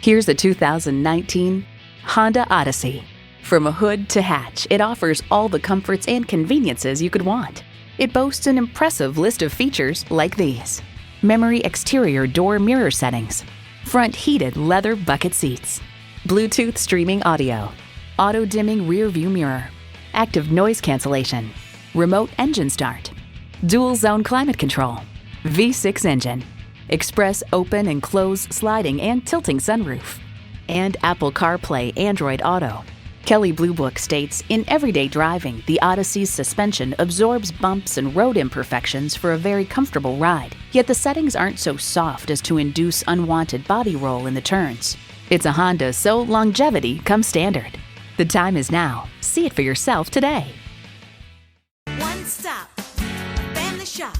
Here's a 2019 Honda Odyssey. From a hood to hatch, it offers all the comforts and conveniences you could want. It boasts an impressive list of features like these: memory exterior door mirror settings, front heated leather bucket seats, Bluetooth streaming audio, auto-dimming rear view mirror, active noise cancellation, remote engine start, dual zone climate control, V6 engine, express open and close sliding and tilting sunroof, and Apple CarPlay Android Auto. Kelley Blue Book states, in everyday driving, the Odyssey's suspension absorbs bumps and road imperfections for a very comfortable ride, yet the settings aren't so soft as to induce unwanted body roll in the turns. It's a Honda, so longevity comes standard. The time is now. See it for yourself today. One stop, family shop.